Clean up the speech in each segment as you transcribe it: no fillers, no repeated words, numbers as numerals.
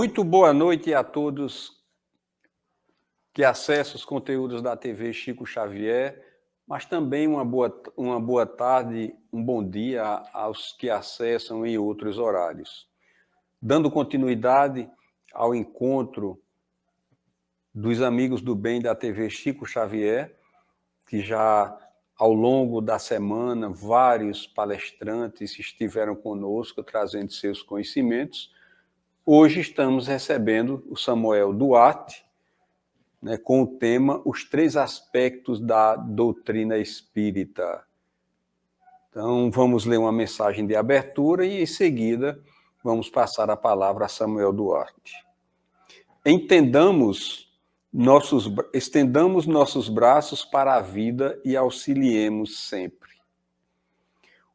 Muito boa noite a todos que acessam os conteúdos da TV Chico Xavier, mas também uma boa tarde, um bom dia aos que acessam em outros horários. Dando continuidade ao encontro dos amigos do bem da TV Chico Xavier, que já ao longo da semana vários palestrantes estiveram conosco trazendo seus conhecimentos. Hoje estamos recebendo o Samuel Duarte, com o tema Os Três Aspectos da Doutrina Espírita. Então, vamos ler uma mensagem de abertura e, em seguida, vamos passar a palavra a Samuel Duarte. Estendamos nossos braços para a vida e auxiliemos sempre.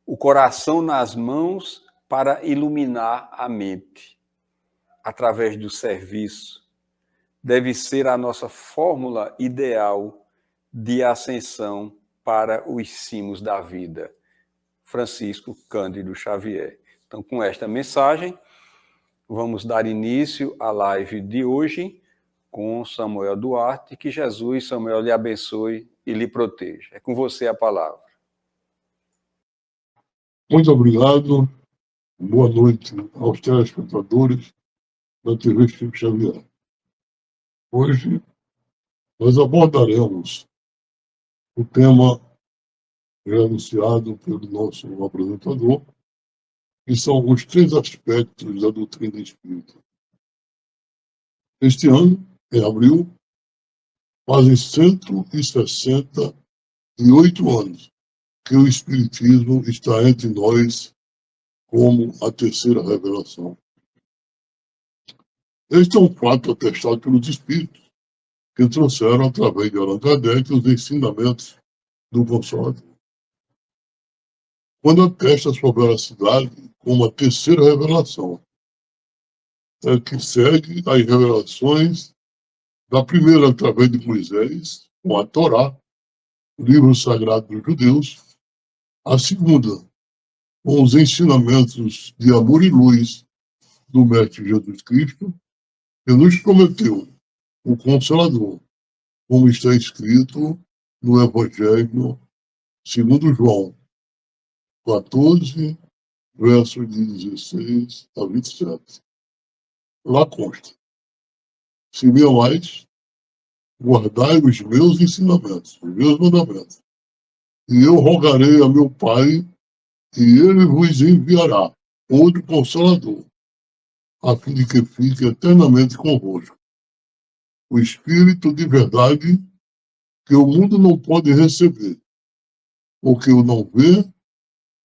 O coração nas mãos para iluminar a mente, através do serviço, deve ser a nossa fórmula ideal de ascensão para os cimos da vida. Francisco Cândido Xavier. Então, com esta mensagem, vamos dar início à live de hoje com Samuel Duarte. Que Jesus, Samuel, lhe abençoe e lhe proteja. É com você a palavra. Muito obrigado. Boa noite aos telespectadores da TV Chico Xavier. Hoje nós abordaremos o tema já anunciado pelo nosso apresentador, que são os três aspectos da doutrina espírita. Este ano, em abril, fazem 168 anos que o Espiritismo está entre nós como a terceira revelação. Este é um fato atestado pelos Espíritos, que trouxeram, através de Allan Kardec, os ensinamentos do Consolador. Quando atesta sua veracidade como a terceira revelação, que segue as revelações da primeira através de Moisés, com a Torá, o livro sagrado dos judeus, a segunda, com os ensinamentos de amor e luz do Mestre Jesus Cristo, que nos prometeu o Consolador, como está escrito no Evangelho segundo João 14, versos de 16 a 27. Lá consta: se me amais, guardai os meus ensinamentos, os meus mandamentos, e eu rogarei a meu Pai, e ele vos enviará outro Consolador, a fim de que fique eternamente convosco, o Espírito de verdade, que o mundo não pode receber, porque o não vê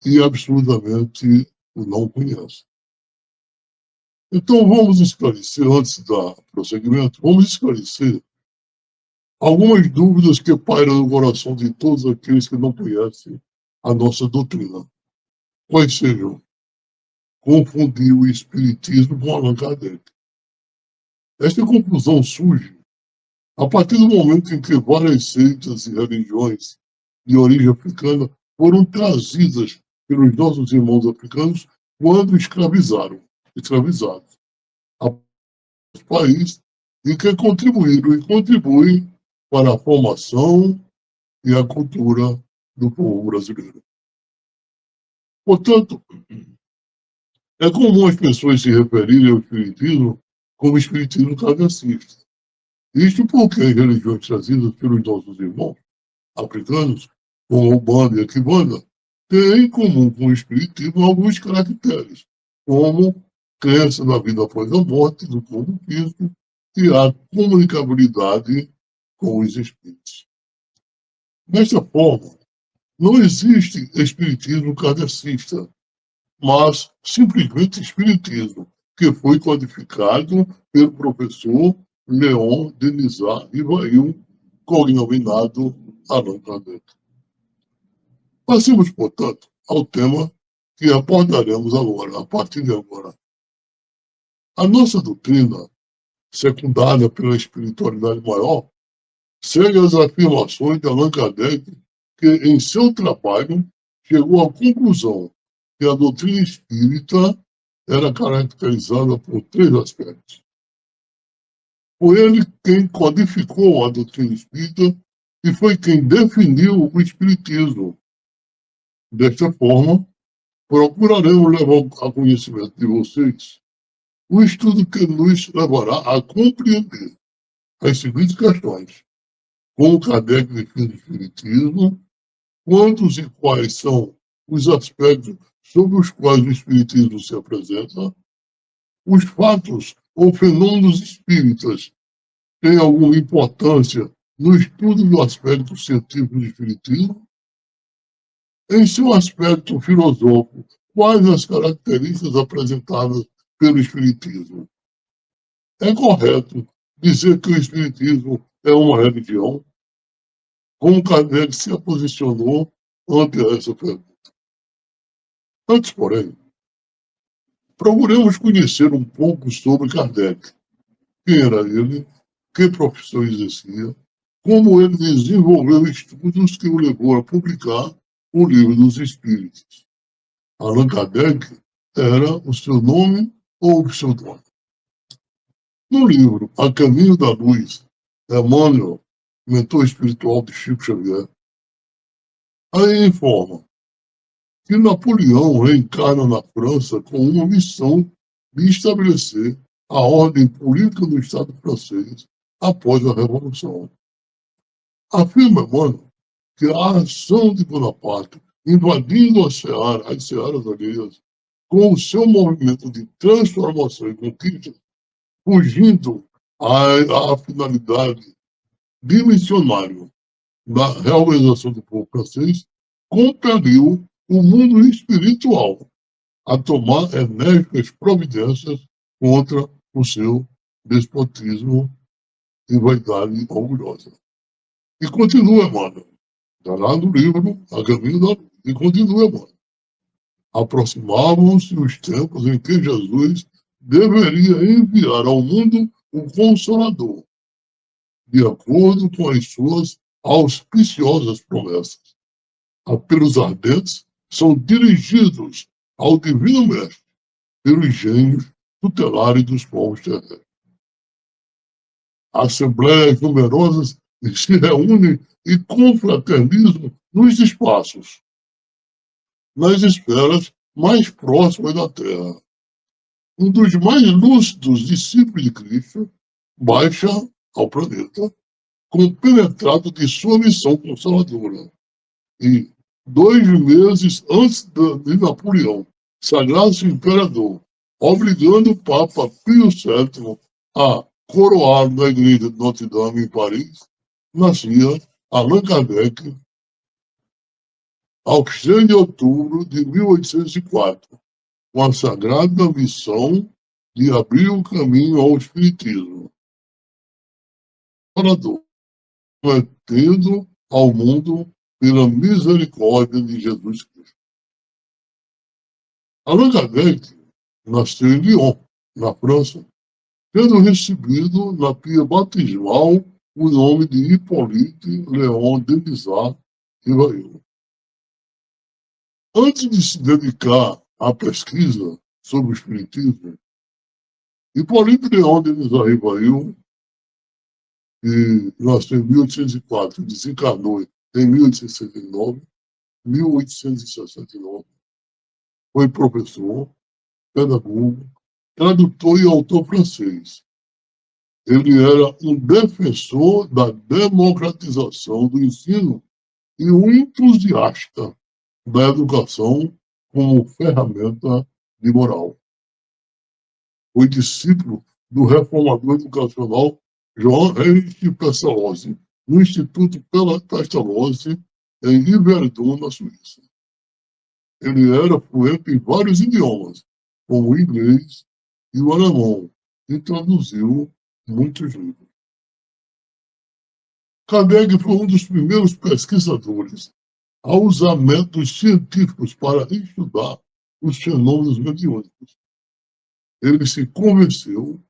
e absolutamente o não conhece. Então vamos esclarecer, antes do prosseguimento, vamos esclarecer algumas dúvidas que pairam no coração de todos aqueles que não conhecem a nossa doutrina. Quais sejam? Confundir o Espiritismo com Allan Kardec. Esta conclusão surge a partir do momento em que várias seitas e religiões de origem africana foram trazidas pelos nossos irmãos africanos quando escravizados a país, e que contribuíram e contribuem para a formação e a cultura do povo brasileiro. Portanto, é comum as pessoas se referirem ao Espiritismo como Espiritismo kardecista. Isto porque as religiões trazidas pelos nossos irmãos africanos, como o Banda e a Kibanda, têm em comum com o Espiritismo alguns caracteres, como crença na vida após a morte do corpo físico e a comunicabilidade com os espíritos. Desta forma, não existe espiritismo kardecista, mas simplesmente espiritismo, que foi codificado pelo professor Leon Denisard Rivail, cognominado Allan Kardec. Passemos, portanto, ao tema que abordaremos agora, a partir de agora. A nossa doutrina, secundada pela espiritualidade maior, segue as afirmações de Allan Kardec, que, em seu trabalho, chegou à conclusão que a doutrina espírita era caracterizada por três aspectos. Foi ele quem codificou a doutrina espírita e foi quem definiu o espiritismo. Desta forma, procuraremos levar a conhecimento de vocês um estudo que nos levará a compreender as seguintes questões: como Kardec define o espiritismo, quantos e quais são os aspectos sobre os quais o espiritismo se apresenta, os fatos ou fenômenos espíritas têm alguma importância no estudo do aspecto científico do espiritismo, em seu aspecto filosófico, quais as características apresentadas pelo espiritismo. É correto dizer que o espiritismo é uma religião? Como Kardec se posicionou ante essa pergunta? Antes, porém, procuremos conhecer um pouco sobre Kardec. Quem era ele? Que profissão exercia? Como ele desenvolveu estudos que o levou a publicar o Livro dos Espíritos. Allan Kardec era o seu nome ou pseudônimo. No livro A Caminho da Luz, Emmanuel, mentor espiritual de Chico Xavier, aí informa que Napoleão reencarna na França com uma missão de estabelecer a ordem política do Estado francês após a Revolução. Afirma Emmanuel que a ação de Bonaparte invadindo as searas alheias, com o seu movimento de transformação e conquista, fugindo à finalidade de missionário da reorganização do povo francês, compeliu o mundo espiritual a tomar enérgicas providências contra o seu despotismo e vaidade orgulhosa. E continua, Emmanuel, está lá no livro A Caminho da Luz, e continua, Emmanuel. Aproximavam-se os tempos em que Jesus deveria enviar ao mundo o Consolador, de acordo com as suas auspiciosas promessas. Apelos ardentes são dirigidos ao Divino Mestre pelos gênios tutelares dos povos terrestres. Assembleias numerosas se reúnem e confraternizam nos espaços, nas esferas mais próximas da Terra. Um dos mais lúcidos discípulos de Cristo baixa ao planeta, compenetrado de sua missão consoladora. E, 2 meses antes de Napoleão sagrar-se imperador, obrigando o Papa Pio VII a coroá-lo na igreja de Notre-Dame, em Paris, nascia Allan Kardec, aos 6 de outubro de 1804, com a sagrada missão de abrir o caminho ao Espiritismo, prometendo ao mundo pela misericórdia de Jesus Cristo. Allan Kardec nasceu em Lyon, na França, tendo recebido na pia batismal o nome de Hippolyte Léon Denisard Rivail. Antes de se dedicar à pesquisa sobre o Espiritismo, Hippolyte Léon Denisard Rivail, que nasceu em 1804 e desencarnou em 1869, foi professor, pedagogo, tradutor e autor francês. Ele era um defensor da democratização do ensino e um entusiasta da educação como ferramenta de moral. Foi discípulo do reformador educacional João Heinrich Pestalozzi, no Instituto Pestalozzi, em Yverdon, na Suíça. Ele era fluente em vários idiomas, como o inglês e o alemão, e traduziu muitos livros. Kardec foi um dos primeiros pesquisadores a usar métodos científicos para estudar os fenômenos mediúnicos. Ele se convenceu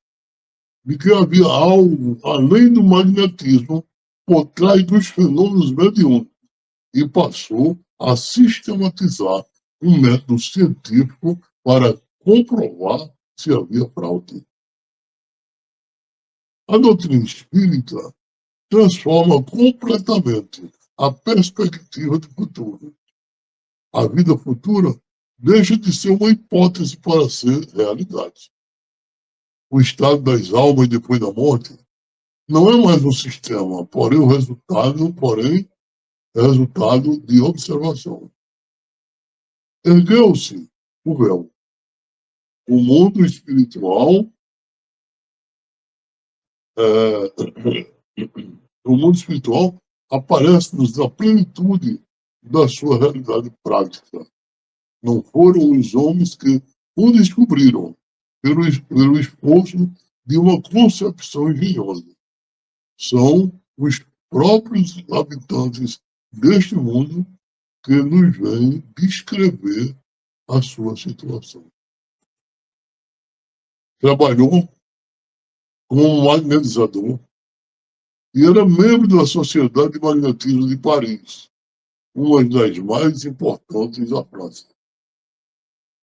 de que havia algo além do magnetismo por trás dos fenômenos mediúnicos e passou a sistematizar um método científico para comprovar se havia fraude. A doutrina espírita transforma completamente a perspectiva do futuro. A vida futura deixa de ser uma hipótese para ser realidade. O estado das almas depois da morte não é mais um sistema, porém é resultado de observação. Ergueu-se o véu. O mundo espiritual o mundo espiritual aparece-nos na plenitude da sua realidade prática. Não foram os homens que o descobriram pelo esforço de uma concepção engenhosa. São os próprios habitantes deste mundo que nos vêm descrever a sua situação. Trabalhou como magnetizador e era membro da Sociedade de Magnetismo de Paris, uma das mais importantes da França.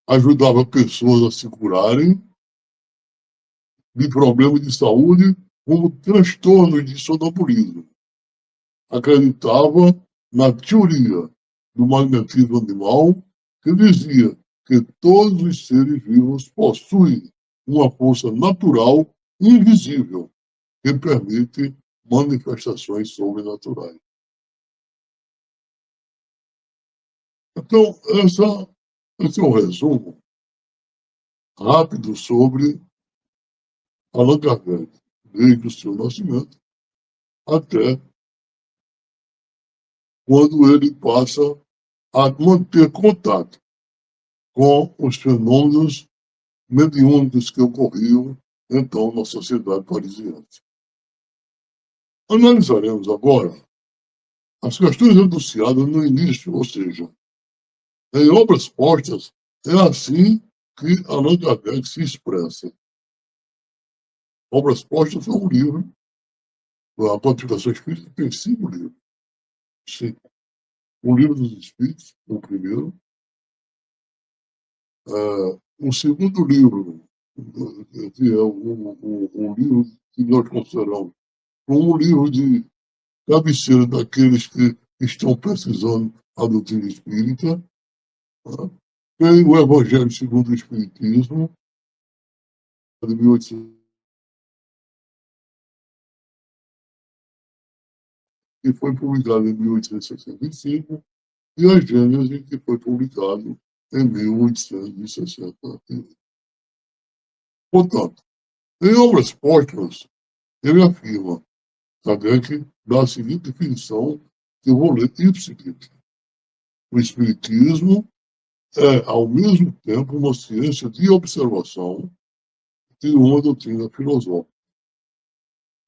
Ajudava pessoas a se curarem de problemas de saúde, como transtornos de sonambulismo. Acreditava na teoria do magnetismo animal, que dizia que todos os seres vivos possuem uma força natural invisível que permite manifestações sobrenaturais. Então, esse é um resumo rápido sobre Allan Kardec, desde o seu nascimento até quando ele passa a manter contato com os fenômenos mediúnicos que ocorriam, então, na sociedade parisiense. Analisaremos agora as questões enunciadas no início, ou seja, em obras postas, é assim que Allan Kardec se expressa. Obras postas é um livro, a Codificação Espírita tem 5 livros. 5. O Livro dos Espíritos, o primeiro. O segundo livro, que é o livro que nós consideramos como um livro de cabeceira daqueles que estão precisando a doutrina espírita. Tem o Evangelho segundo o Espiritismo, de 1800, que foi publicado em 1865, e a Gênese, que foi publicado em 1868. Portanto, em obras póstumas, ele afirma, Kardec dá a seguinte definição, que eu vou ler ipsis. O Espiritismo é, ao mesmo tempo, uma ciência de observação e uma doutrina filosófica.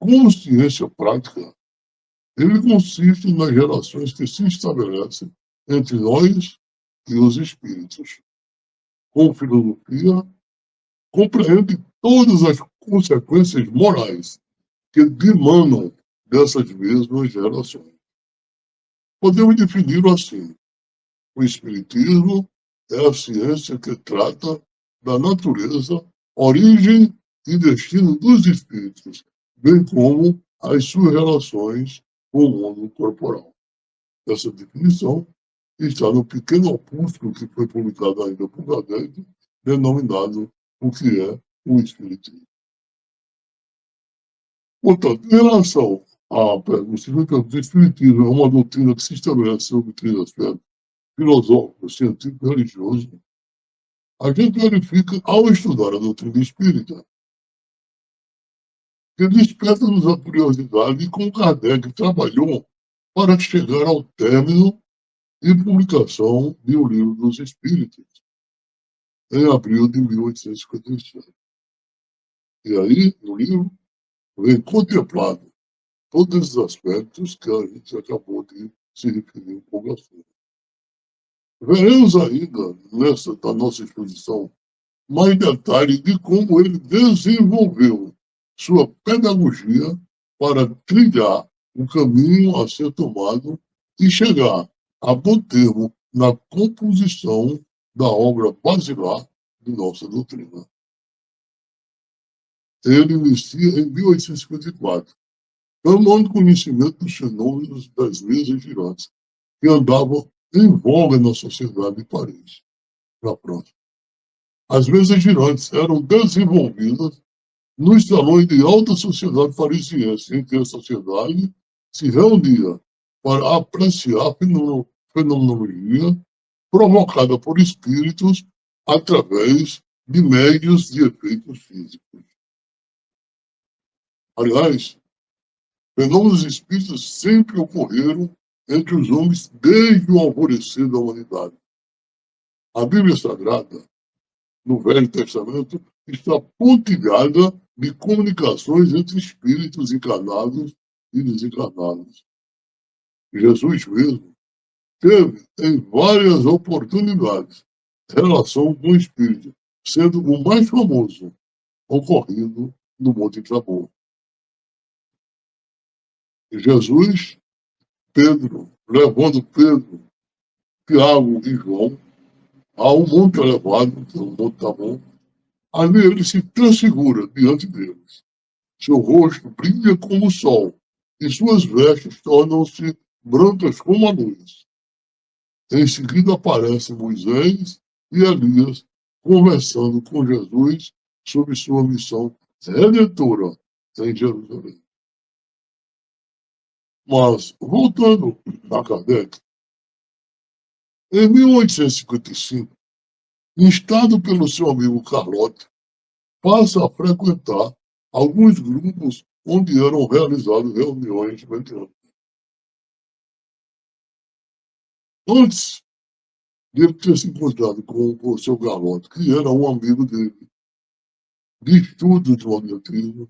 Como ciência prática, ele consiste nas relações que se estabelecem entre nós e os espíritos. Com filosofia, compreende todas as consequências morais que dimanam dessas mesmas relações. Podemos defini-lo assim: o Espiritismo é a ciência que trata da natureza, origem e destino dos espíritos, bem como as suas relações com o mundo corporal. Essa definição está no pequeno opúsculo que foi publicado ainda por Kardec, denominado O que é o Espiritismo. Portanto, em relação à pergunta, o Espiritismo é uma doutrina que se estabelece sobre 3 aspectos: filosófico, científico e religioso. A gente verifica, ao estudar a doutrina espírita, que desperta-nos a curiosidade de como Kardec trabalhou para chegar ao término e publicação de O Livro dos Espíritos, em abril de 1857. E aí, no livro, vem contemplado todos esses aspectos que a gente acabou de se referir um pouco assim. Veremos ainda, da nossa exposição, mais detalhes de como ele desenvolveu sua pedagogia para trilhar o caminho a ser tomado e chegar a bom termo na composição da obra basilar de nossa doutrina. ele inicia em 1854, tomando conhecimento dos fenômenos das mesas girantes, que andavam em voga na sociedade de Paris, na França. As mesas girantes eram desenvolvidas nos salões de alta sociedade parisiense, em que a sociedade se reunia para apreciar a fenomenologia provocada por espíritos através de médios de efeitos físicos. Aliás, fenômenos espíritas sempre ocorreram entre os homens desde o alvorecer da humanidade. A Bíblia Sagrada, no Velho Testamento, está pontilhada de comunicações entre espíritos encarnados e desencarnados. Jesus mesmo teve, em várias oportunidades, relação com o espírito, sendo o mais famoso ocorrido no Monte Tabor. Jesus, levando Pedro, Tiago e João a um monte elevado, que é o Monte Tabor, ali ele se transfigura diante deles. Seu rosto brilha como o sol e suas vestes tornam-se brancas como a luz. Em seguida aparecem Moisés e Elias conversando com Jesus sobre sua missão redentora em Jerusalém. Mas, voltando a Kardec, em 1855, instado pelo seu amigo Carlotti, passa a frequentar alguns grupos onde eram realizadas reuniões mediúnicas. Antes de ele ter se encontrado com o professor Carlotti, que era um amigo dele, de estudo de magnetismo,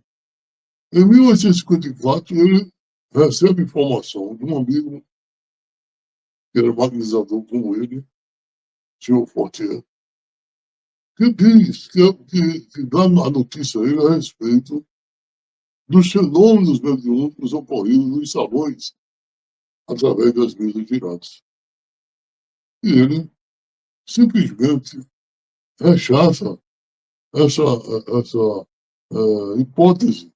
em 1854 ele recebe informação de um amigo que era magnetizador como ele, senhor Fortier, que diz, que dá a notícia a ele a respeito dos fenômenos mediúnicos ocorridos nos salões através das mesas girantes. E ele simplesmente rechaça essa hipótese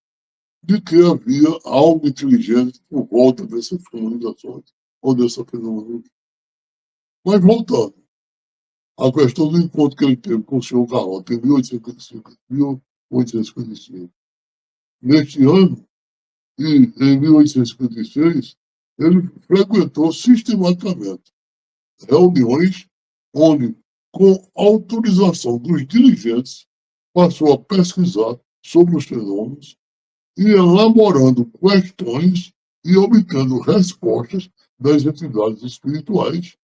de que havia algo inteligente por volta dessas comunicações ou dessa fenomenologia. Mas voltando, a questão do encontro que ele teve com o senhor Carlotti em 1855. Neste ano, e em 1856, ele frequentou sistematicamente reuniões onde, com autorização dos dirigentes, passou a pesquisar sobre os fenômenos e elaborando questões e obtendo respostas das entidades espirituais,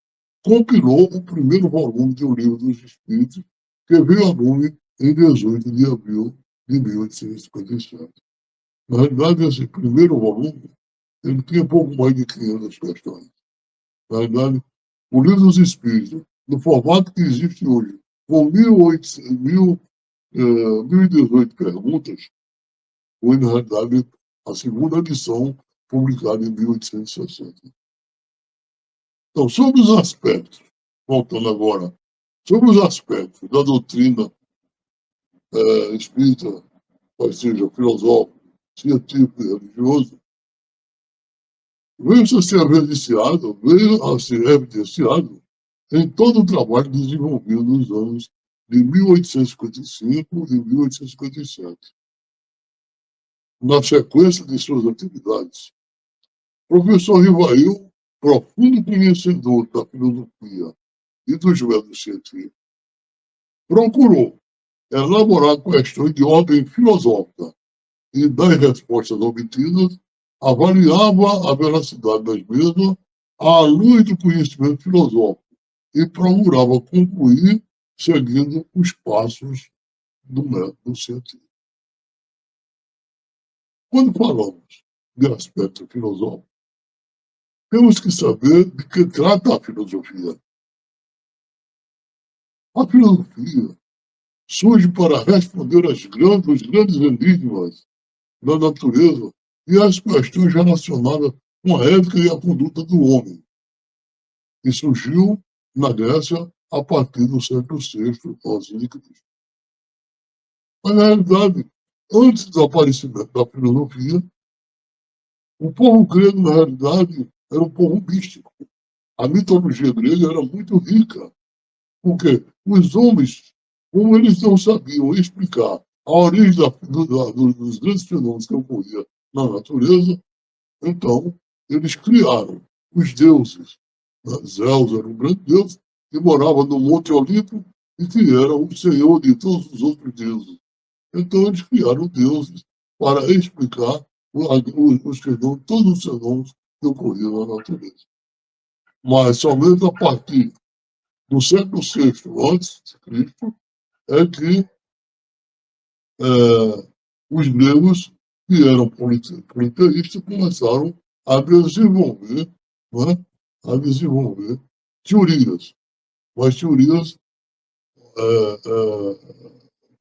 compilou o primeiro volume de O Livro dos Espíritos, que veio a lume em 18 de abril de 1857. Na realidade, esse primeiro volume, ele tinha pouco mais de 500 questões. Na realidade, O Livro dos Espíritos, no formato que existe hoje, com 1.018 perguntas, foi, na realidade, a segunda edição, publicada em 1860. Então, sobre os aspectos, voltando agora, sobre os aspectos da doutrina espírita, ou seja, filosófico, científico e religioso, veio a ser evidenciado em todo o trabalho desenvolvido nos anos de 1855 e 1857. Na sequência de suas atividades, o professor Rivail, profundo conhecedor da filosofia e dos métodos científicos, procurou elaborar questões de ordem filosófica e, das respostas obtidas, avaliava a veracidade das mesmas à luz do conhecimento filosófico e procurava concluir seguindo os passos do método científico. Quando falamos de aspecto filosófico, temos que saber de que trata a filosofia. A filosofia surge para responder os grandes enigmas da natureza e as questões relacionadas com a ética e a conduta do homem. E surgiu na Grécia a partir do século VI a.C. Mas, na realidade, antes do aparecimento da filosofia, o povo grego, na realidade, era um povo místico. A mitologia grega era muito rica, porque os homens, como eles não sabiam explicar a origem dos grandes fenômenos que ocorriam na natureza, então eles criaram os deuses. Zeus era um grande deus que morava no Monte Olimpo e que era o senhor de todos os outros deuses. Então eles criaram deuses para explicar os fenômenos, todos os fenômenos que ocorriam na natureza. Mas somente a partir do século VI a.C. é que os gregos, que eram politeístas, começaram a desenvolver, né, a desenvolver teorias, mas teorias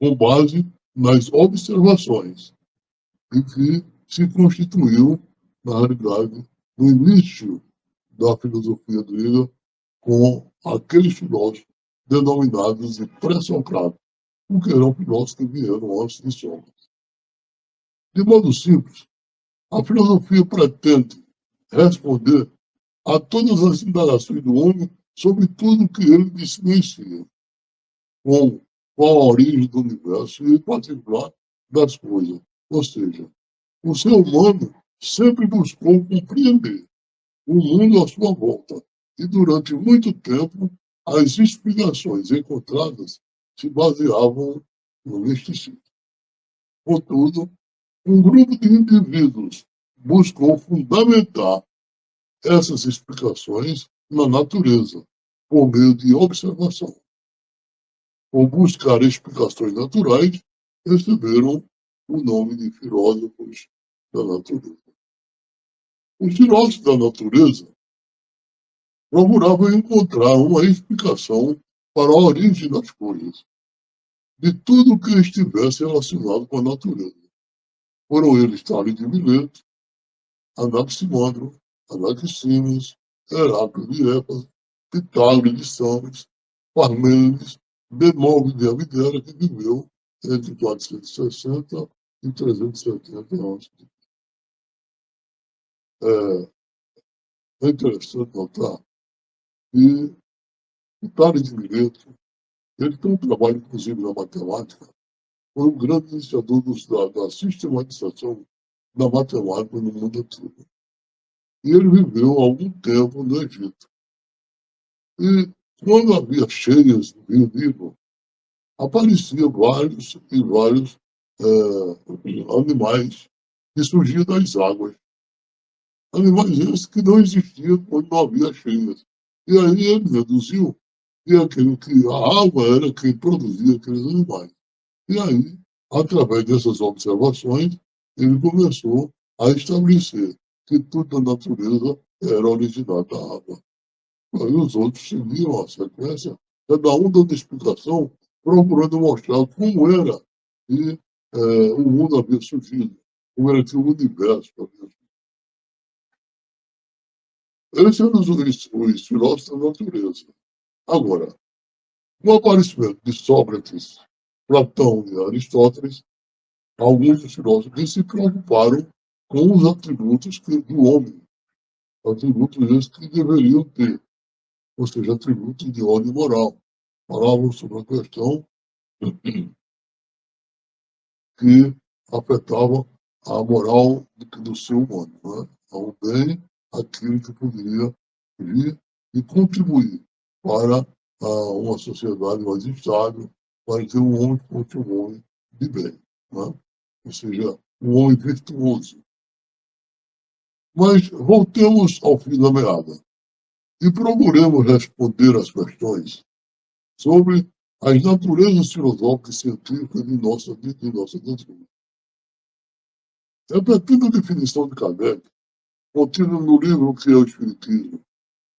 com base nas observações, e que se constituiu, na realidade, no início da filosofia grega, com aqueles filósofos denominados de pré-socráticos, porque eram filósofos que vieram antes de Sócrates. De modo simples, a filosofia pretende responder a todas as indagações do homem sobre tudo que ele desconhecia, como qual a origem do universo e, em particular, das coisas. Ou seja, o ser humano sempre buscou compreender o mundo à sua volta e, durante muito tempo, as explicações encontradas se baseavam no misticismo. Contudo, um grupo de indivíduos buscou fundamentar essas explicações na natureza, por meio de observação. Ao buscar explicações naturais, receberam o nome de filósofos da natureza. Os filósofos da natureza procuravam encontrar uma explicação para a origem das coisas, de tudo que estivesse relacionado com a natureza. Foram eles Tales de Mileto, Anaximandro, Anaximenes, Heráclito de Éfeso, Pitágoras de Samos, Parmênides, Demócrito de Abdera, que viveu entre 460 e 370 anos. É interessante notar que Pitágoras de Mileto, ele tem um trabalho, inclusive, na matemática, foi um grande iniciador da sistematização da matemática no mundo todo. E ele viveu algum tempo no Egito. E quando havia cheias no Rio Nilo, apareciam vários e vários animais que surgiam das águas. Animais esses que não existiam quando não havia cheias. E aí ele deduziu que a água era quem produzia aqueles animais. E aí, através dessas observações, ele começou a estabelecer que tudo na natureza era originado da água. Aí os outros seguiam a sequência, cada um dando explicação, procurando mostrar como era que o mundo havia surgido, como era que o universo havia surgido. Esses eram os filósofos da natureza. Agora, com o aparecimento de Sócrates, Platão e Aristóteles, alguns dos filósofos se preocuparam com os atributos do homem, atributos esses que deveriam ter, ou seja, atributos de ordem moral. Falavam sobre a questão que afetava a moral do ser humano, né? Ao bem, aquilo que poderia vir e contribuir para uma sociedade mais estável, para que o homem fosse um homem de bem, né? Ou seja, um homem virtuoso. Mas voltemos ao fim da meada e procuremos responder às questões sobre as naturezas filosóficas e científicas de nossa doutrina. Repetindo a definição de Kardec, contida no livro que é o Espiritismo,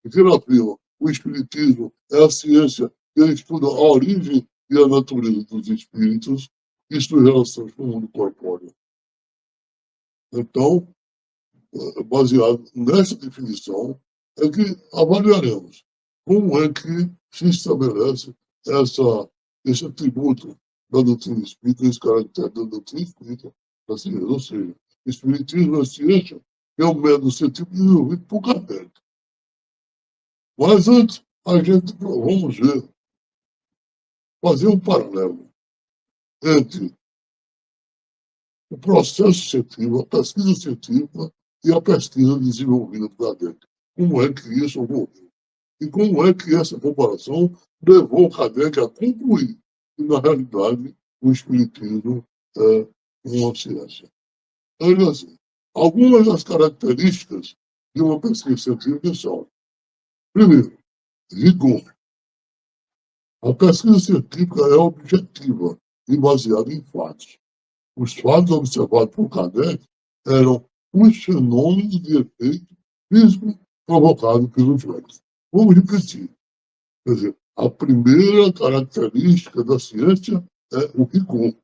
que ele afirma o Espiritismo é a ciência que estuda a origem e a natureza dos espíritos e suas relações com o mundo corpóreo. Então, baseado nessa definição, é que avaliaremos como é que se estabelece esse atributo da doutrina espírita, esse caractere da doutrina espírita, da ciência. Ou seja, o espiritismo e a ciência é um método científico desenvolvido por Kardec. Mas antes, a gente, vamos ver, fazer um paralelo entre o processo científico, a pesquisa científica e a pesquisa desenvolvida por Kardec. Como é que isso ocorreu? E como é que essa comparação levou Kardec a concluir que, na realidade, o espiritismo é uma ciência. Então, assim, algumas das características de uma pesquisa científica são, primeiro, rigor. A pesquisa científica é objetiva e baseada em fatos. Os fatos observados por Kardec eram os fenômenos de efeito físico provocados pelos velhos. Vamos repetir. Quer dizer, a primeira característica da ciência é o rigor.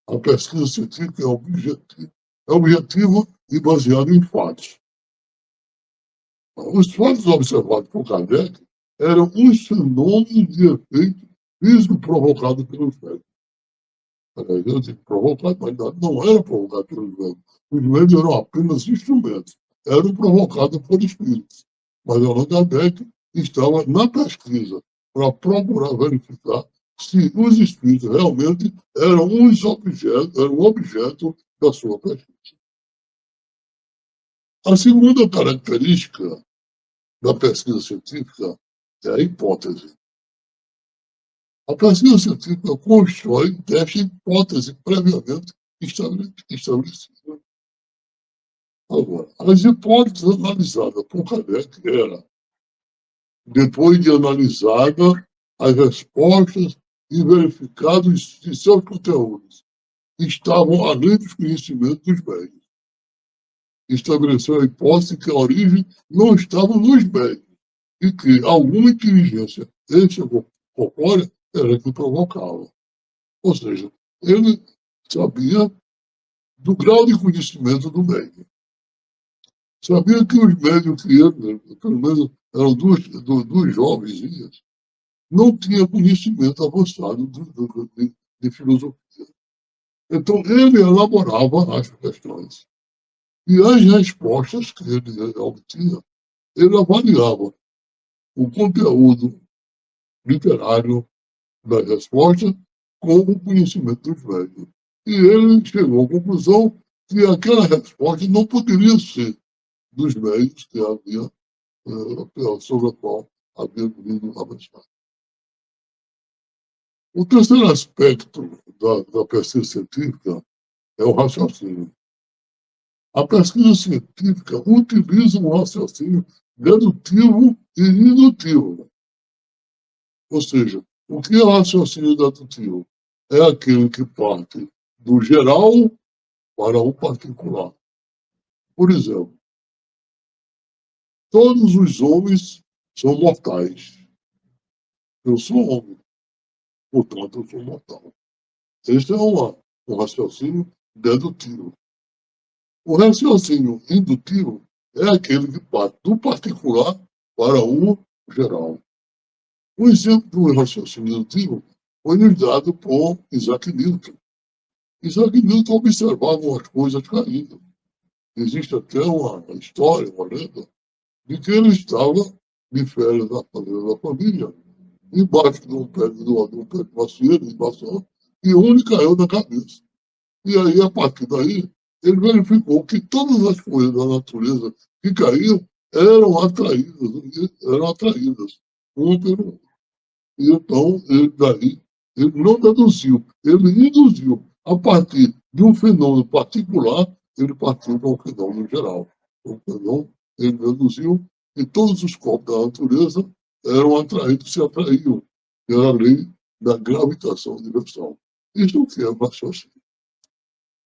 A pesquisa científica é objetiva e baseada em fatos. Os fatos observados por Kardec eram os fenômenos de efeito físico provocados pelos velhos. Eu digo provocado, mas não era provocado pelos médios. Os médios eram apenas instrumentos, eram provocados por espíritos. Mas Allan Kardec estava na pesquisa para procurar verificar se os espíritos realmente eram objeto da sua pesquisa. A segunda característica da pesquisa científica é a hipótese. A pesquisa científica constrói e testa hipótese previamente estabelecida. Agora, as hipóteses analisadas por Kardec eram, depois de analisada as respostas e verificados de seus conteúdos, estavam além dos conhecimentos dos médios. Estabeleceu a hipótese que a origem não estava nos médios e que alguma inteligência extracorpórea era que provocava. Ou seja, ele sabia do grau de conhecimento do médium. Sabia que os médiums que ele, pelo menos eram duas jovens, não tinham conhecimento avançado de filosofia. Então, ele elaborava as questões. E as respostas que ele obtinha, ele avaliava o conteúdo literário das respostas com o conhecimento dos médiums. E ele chegou à conclusão que aquela resposta não poderia ser dos médiums que havia, sobre a qual havia vindo avançar. O terceiro aspecto da pesquisa científica é o raciocínio. A pesquisa científica utiliza um raciocínio dedutivo e indutivo. Ou seja, o que é raciocínio dedutivo? É aquele que parte do geral para o particular. Por exemplo, todos os homens são mortais. Eu sou homem, portanto eu sou mortal. Este é um raciocínio dedutivo. O raciocínio indutivo é aquele que parte do particular para o geral. O exemplo do raciocínio indutivo foi nos dado por Isaac Newton. Isaac Newton observava as coisas caindo. Existe até uma história, uma lenda, de que ele estava de férias na fazenda da família, embaixo de um pé de macieira, de maçã, e um lhe caiu na cabeça. E aí, a partir daí, ele verificou que todas as coisas da natureza que caíam eram atraídas uma pelo outro. E então, ele não deduziu, ele induziu. A partir de um fenômeno particular, ele partiu para um fenômeno geral. Então, ele deduziu que todos os corpos da natureza eram atraídos, se atraíam. Era a lei da gravitação universal. Isso que é o raciocínio.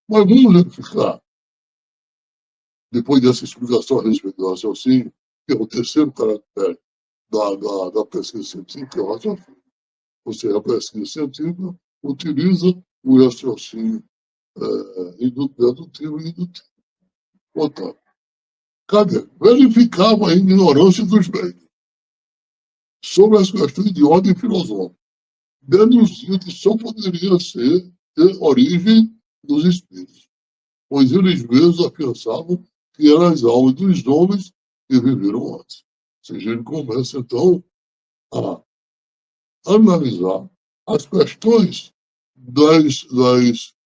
Mas vamos verificar, depois dessa explicação a respeito do raciocínio, que é o terceiro caractere da pesquisa científica, é o raciocínio. Ou seja, a pesquisa científica utiliza o raciocínio dedutivo e indutivo. Portanto, verificava a ignorância dos médios sobre as questões de ordem filosófica, deduziu que só poderia ser de origem dos espíritos, pois eles mesmos afiançavam que eram as almas dos homens que viveram antes. Ou seja, ele começa, então, a analisar as questões das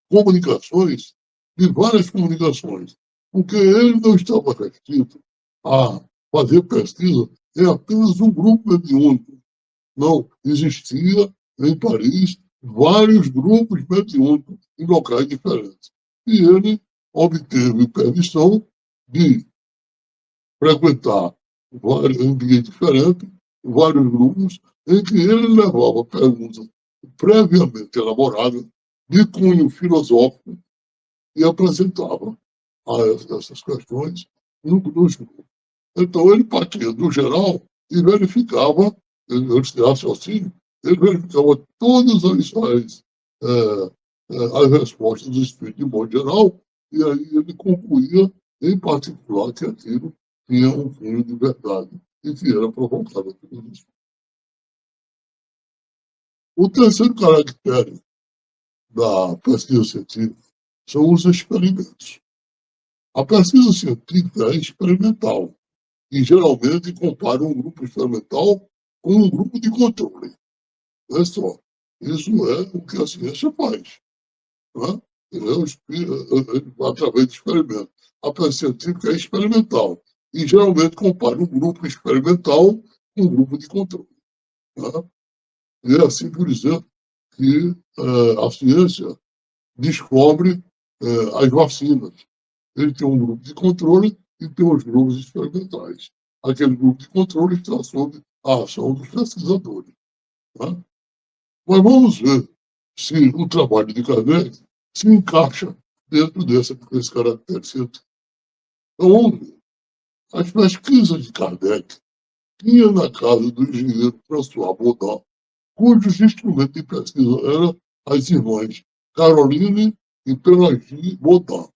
comunicações, de várias comunicações, porque ele não estava restrito a fazer pesquisa em apenas um grupo mediúnico. Não, existia em Paris vários grupos mediúnicos em locais diferentes. E ele obteve permissão de frequentar vários ambientes diferentes, vários grupos, em que ele levava perguntas previamente elaboradas, de cunho filosófico, e apresentava essas questões nos grupos. Então, ele partia do geral e verificava, antes de raciocínio, ele verificava todas as respostas do espírito de modo geral, e aí ele concluía, em particular, que aquilo tinha um fundo de verdade e que era provocado pelos espíritos. O terceiro caractere da pesquisa científica são os experimentos. A pesquisa científica é experimental e geralmente compara um grupo experimental com um grupo de controle. É só. Isso é o que a ciência faz. Né? Através de experimentos. A pesquisa científica é experimental e geralmente compara um grupo experimental com um grupo de controle. Né? E é assim, por exemplo, que a ciência descobre as vacinas. Ele tem um grupo de controle e tem os grupos experimentais. Aquele grupo de controle está sob a ação dos pesquisadores. Né? Mas vamos ver se o trabalho de Kardec se encaixa dentro desse caractere científico. Então, vamos ver. As pesquisas de Kardec tinham na casa do engenheiro François Baudin, cujos instrumentos de pesquisa eram as irmãs Caroline e Pelagie Baudin.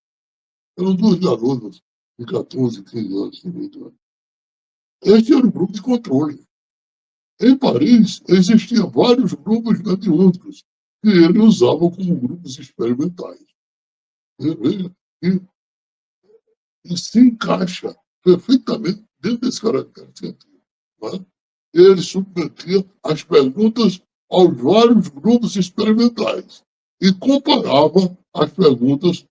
Eram duas garotas de 14, 15 anos, se não me engano. Este era o grupo de controle. Em Paris, existiam vários grupos mediúnicos que ele usava como grupos experimentais. E se encaixa perfeitamente dentro desse caractere científico. Né? Ele submetia as perguntas aos vários grupos experimentais e comparava as perguntas,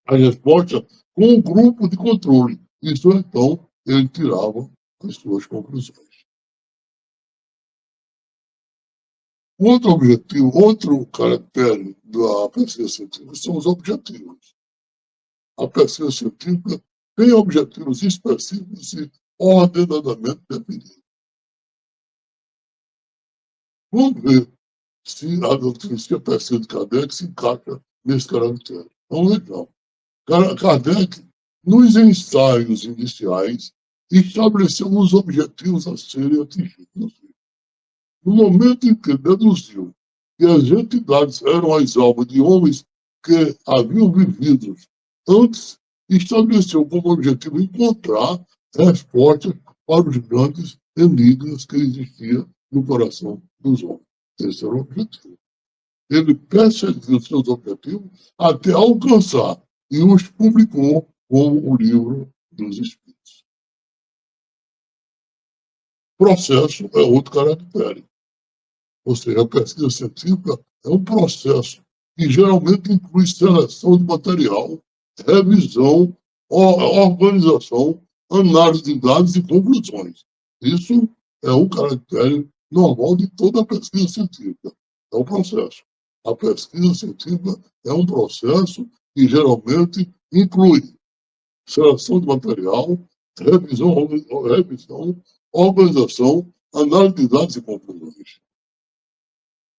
as respostas, com o grupo de controle. Isso, então, ele tirava as suas conclusões. Outro caractere da pesquisa científica são os objetivos. A pesquisa científica tem objetivos específicos e ordenadamente definidos. Vamos ver se a doutrina a pesquisa de Kardec se encaixa nesse caractere. Vamos legal. Kardec, nos ensaios iniciais, estabeleceu os objetivos a serem atingidos. No momento em que deduziu que as entidades eram as almas de homens que haviam vivido antes, estabeleceu como objetivo encontrar respostas para os grandes enigmas que existiam no coração dos homens. Esse era o objetivo. Ele perseguiu seus objetivos até alcançar e os publicou como o Livro dos Espíritos. Processo é outro caractere. Ou seja, a pesquisa científica é um processo que geralmente inclui seleção de material, revisão, organização, análise de dados e conclusões. Isso é um caractere normal de toda a pesquisa científica. É um processo. A pesquisa científica é um processo que geralmente inclui seleção de material, revisão, organização, análise de dados e conclusões.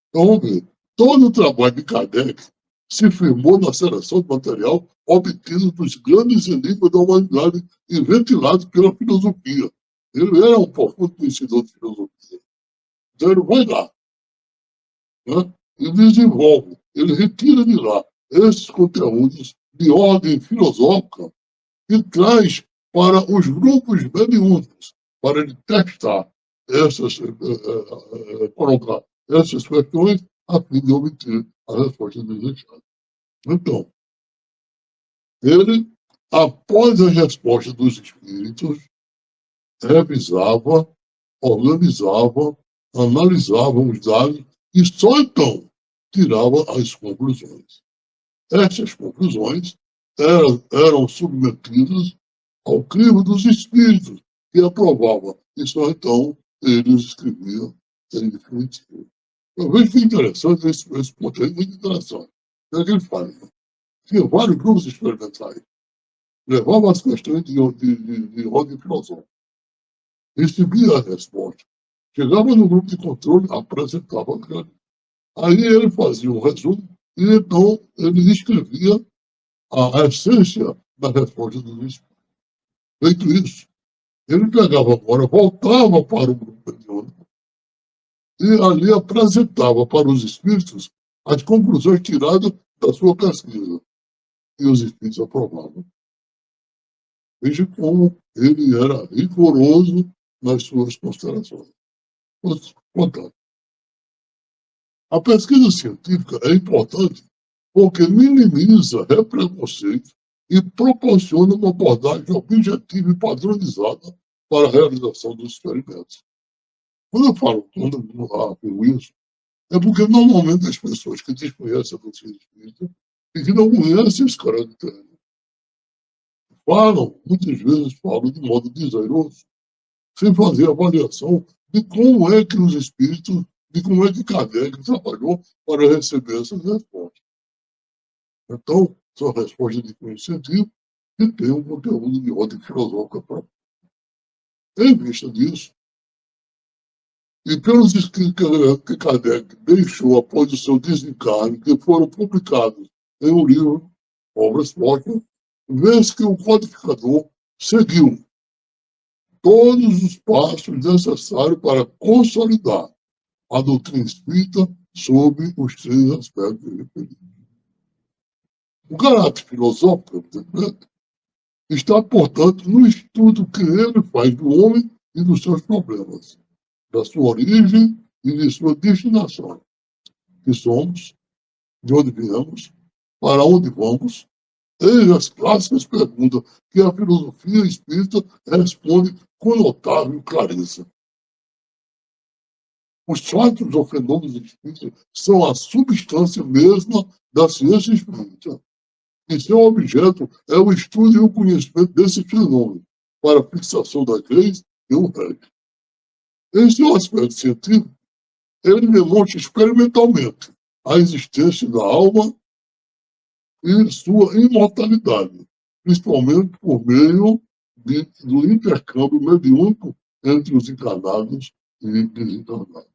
Então, vamos ver. Todo o trabalho de Kardec se firmou na seleção de material obtido dos grandes enigmas da humanidade e ventilados pela filosofia. Ele era um profundo conhecedor de filosofia. Então, ele vai lá, né, e desenvolve, ele retira de lá esses conteúdos de ordem filosófica e traz para os grupos mediúnicos, para ele testar colocar essas questões a fim de obter a resposta desejada. Então, ele, após a resposta dos espíritos, revisava, organizava, analisava os dados e só então tirava as conclusões. Essas conclusões eram submetidas ao crivo dos espíritos, que aprovava, e só então eles escreviam em definitivo. Eu vejo que é interessante esse ponto aí, muito interessante. É que ele fala, né? Tinha vários grupos experimentais, levavam as questões de ordem filosófica, recebia a resposta, chegava no grupo de controle, apresentava aquilo. Aí ele fazia um resumo e então ele escrevia a essência da resposta dos espíritos. Feito isso, ele pegava agora, voltava para o grupo mediúnico e ali apresentava para os espíritos as conclusões tiradas da sua pesquisa. E os espíritos aprovavam. Veja como ele era rigoroso nas suas considerações. Portanto, a pesquisa científica é importante porque minimiza preconceitos e proporciona uma abordagem objetiva e padronizada para a realização dos experimentos. Quando eu afirmo isso, é porque normalmente as pessoas que desconhecem a doutrina espírita e que não conhecem os caracteres falam, muitas vezes falam de modo desairoso, sem fazer avaliação de como é que os espíritos, de como é que Kardec trabalhou para receber essas respostas. Então, são respostas de cunho científico que têm um conteúdo de ordem filosófica própria. Em vista disso, e pelos escritos que Kardec deixou após o seu desencarne, que foram publicados em um livro, Obras Póstumas, vê-se que o codificador seguiu todos os passos necessários para consolidar a doutrina espírita sob os três aspectos referidos. O caráter filosófico, evidentemente, está, portanto, no estudo que ele faz do homem e dos seus problemas, da sua origem e de sua destinação, que somos, de onde viemos, para onde vamos, e as clássicas perguntas que a filosofia espírita responde com notável clareza. Os fatos ou fenômenos espíritas são a substância mesma da ciência espírita. E seu objeto é o estudo e o conhecimento desse fenômeno, para a fixação das leis e o resto. Em seu aspecto científico, ele demonstra experimentalmente a existência da alma e sua imortalidade, principalmente por meio do intercâmbio mediúnico entre os encarnados e desencarnados.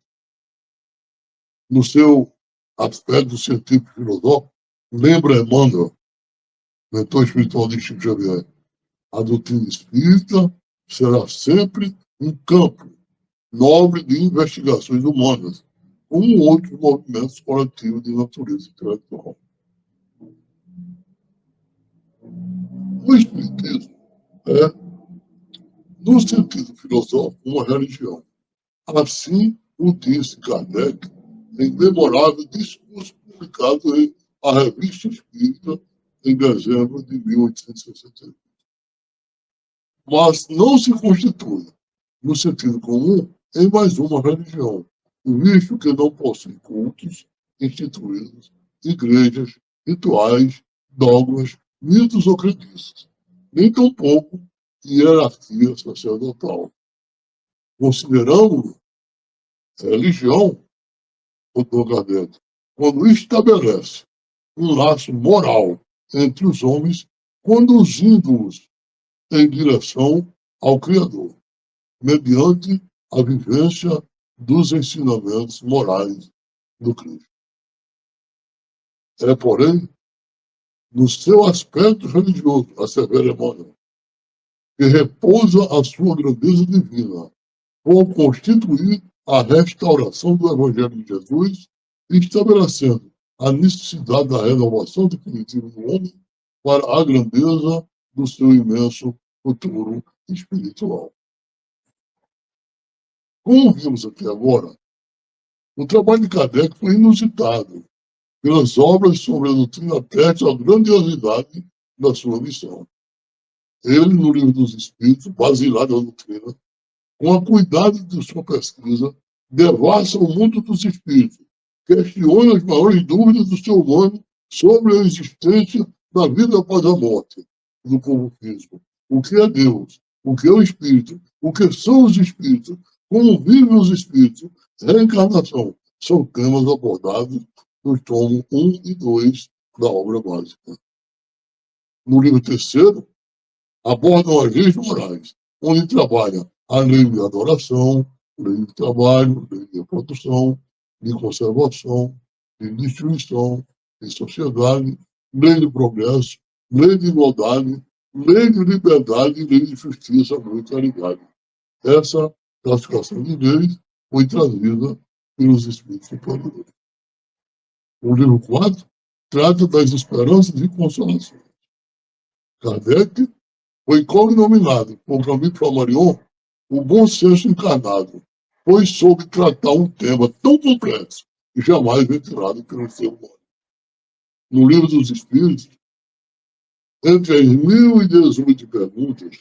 No seu aspecto científico e filosófico, lembra Emmanuel, mentor espiritual de Chico Xavier, a doutrina espírita será sempre um campo nobre de investigações humanas, como outros movimentos coletivos de natureza intelectual. O espiritismo é, no sentido filosófico, uma religião. Assim o disse Kardec em memorável discurso publicado em A Revista Espírita em dezembro de 1868. Mas não se constitui, no sentido comum, em mais uma religião, visto que não possui cultos instituídos, igrejas, rituais, dogmas, mitos ou crendices, nem tampouco hierarquia sacerdotal. Considerando religião, o Kardec, quando estabelece um laço moral entre os homens, conduzindo-os em direção ao Criador, mediante a vivência dos ensinamentos morais do Cristo. É, porém, no seu aspecto religioso, assevera Emmanuel, que repousa a sua grandeza divina, por constituir a restauração do Evangelho de Jesus, estabelecendo a necessidade da renovação definitiva do homem para a grandeza do seu imenso futuro espiritual. Como vimos até agora, o trabalho de Kardec foi inusitado, pelas obras sobre a doutrina atestam a grandiosidade da sua missão. Ele, no Livro dos Espíritos, baseado na doutrina, com a cuidado de sua pesquisa, devassa o mundo dos espíritos, questiona as maiores dúvidas do ser humano sobre a existência da vida após a morte do corpo físico. O que é Deus? O que é o espírito? O que são os espíritos? Como vivem os espíritos? Reencarnação. São temas abordados nos tomos 1 e 2 da obra básica. No livro terceiro, abordam as leis morais, onde trabalha a lei de adoração, lei de trabalho, lei de reprodução, de conservação, de distribuição, de sociedade, lei de progresso, lei de igualdade, lei de liberdade e lei de justiça, amor e caridade. Essa classificação de leis foi trazida pelos Espíritos Superiores. O livro 4 trata das esperanças e consolações. Kardec foi cognominado por Camille Flammarion o bom senso encarnado, pois soube tratar um tema tão complexo e jamais ventilado pelo ser humano. No Livro dos Espíritos, entre as 1018 perguntas,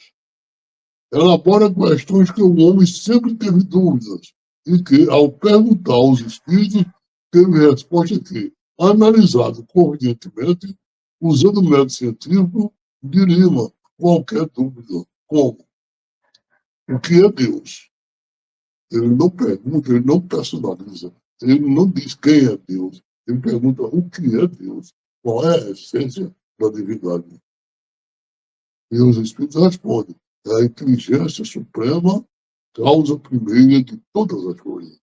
elabora questões que o homem sempre teve dúvidas e que, ao perguntar aos espíritos, teve resposta que, analisado convenientemente, usando o método científico, dirima qualquer dúvida, como o que é Deus? Ele não pergunta, ele não personaliza, ele não diz quem é Deus, ele pergunta o que é Deus, qual é a essência da divindade. E os Espíritos respondem, é a inteligência suprema, causa primeira de todas as coisas.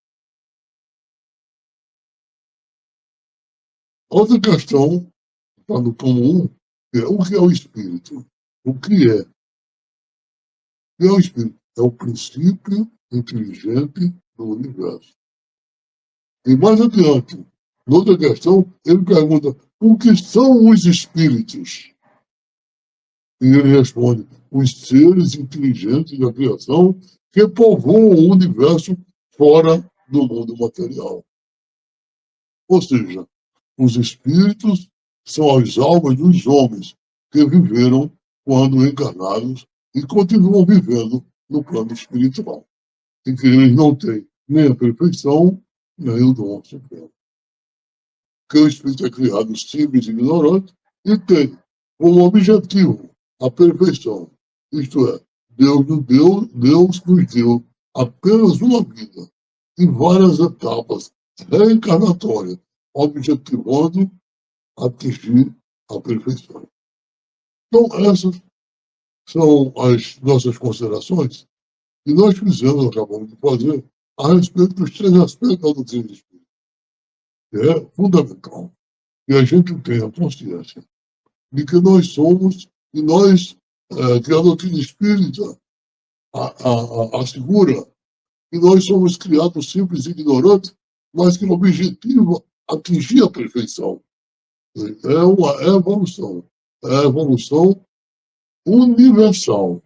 Outra questão, está no tomo 1, é o que é o Espírito? O que é? O que é o Espírito? É o princípio inteligente do universo. E mais adiante, noutra questão, ele pergunta o que são os espíritos? E ele responde, os seres inteligentes da criação que povoam o universo fora do mundo material. Ou seja, os espíritos são as almas dos homens que viveram quando encarnados e continuam vivendo no plano espiritual, em que eles não têm nem a perfeição, nem o dom supremo. Que o espírito é criado simples e ignorante e tem como objetivo a perfeição. Isto é, Deus nos deu apenas uma vida e várias etapas reencarnatórias, objetivando atingir a perfeição. Então, essas são as nossas considerações que nós fizemos, acabamos de fazer, a respeito dos 3 aspectos da doutrina do Espírito. É fundamental que a gente tenha consciência de que nós somos, e nós, que a doutrina espírita assegura que nós somos criados simples e ignorantes, mas que o objetivo é atingir a perfeição. É uma evolução. É a evolução universal,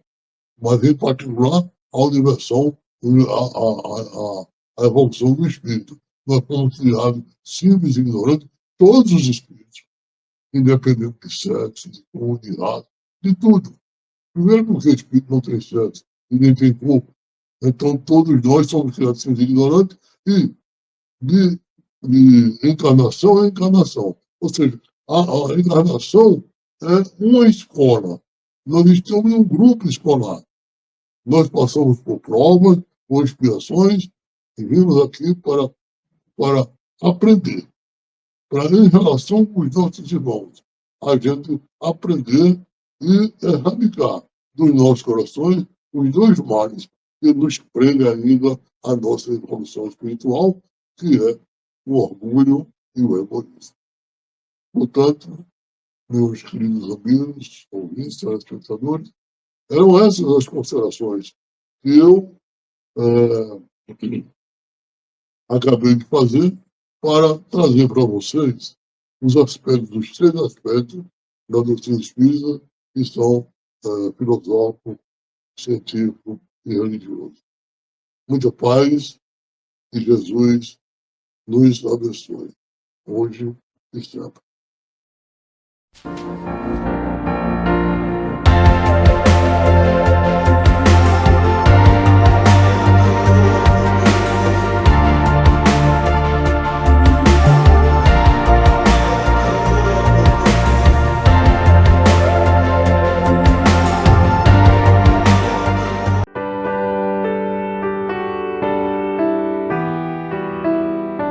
mas em particular a universal, a evolução do espírito. Nós fomos criados simples e ignorantes, todos os espíritos, independente de sexo, de cor, de raça, de tudo. Primeiro porque o espírito não tem sexo e nem tem corpo. Então todos nós somos criados simples e ignorantes e de encarnação a encarnação. Ou seja, a encarnação é uma escola. Nós estamos em um grupo escolar. Nós passamos por provas, por expiações, e vimos aqui para aprender, para, em relação com os nossos irmãos, a gente aprender e erradicar dos nossos corações os 2 males que nos prendem ainda a nossa evolução espiritual, que é o orgulho e o egoísmo. Portanto, meus queridos amigos, ouvintes, telespectadores, eram essas as considerações que eu acabei de fazer para trazer para vocês os aspectos, os 3 aspectos da doutrina espírita, que são filosófico, científico e religioso. Muita paz e Jesus nos abençoe, hoje e sempre.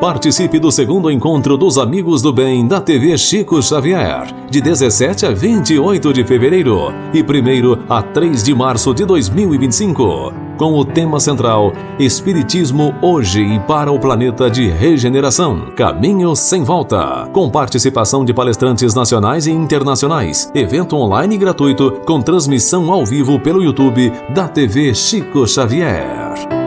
Participe do segundo encontro dos Amigos do Bem da TV Chico Xavier, de 17 a 28 de fevereiro e 1º a 3 de março de 2025, com o tema central Espiritismo hoje e para o planeta de regeneração, Caminho sem volta, com participação de palestrantes nacionais e internacionais, evento online gratuito com transmissão ao vivo pelo YouTube da TV Chico Xavier.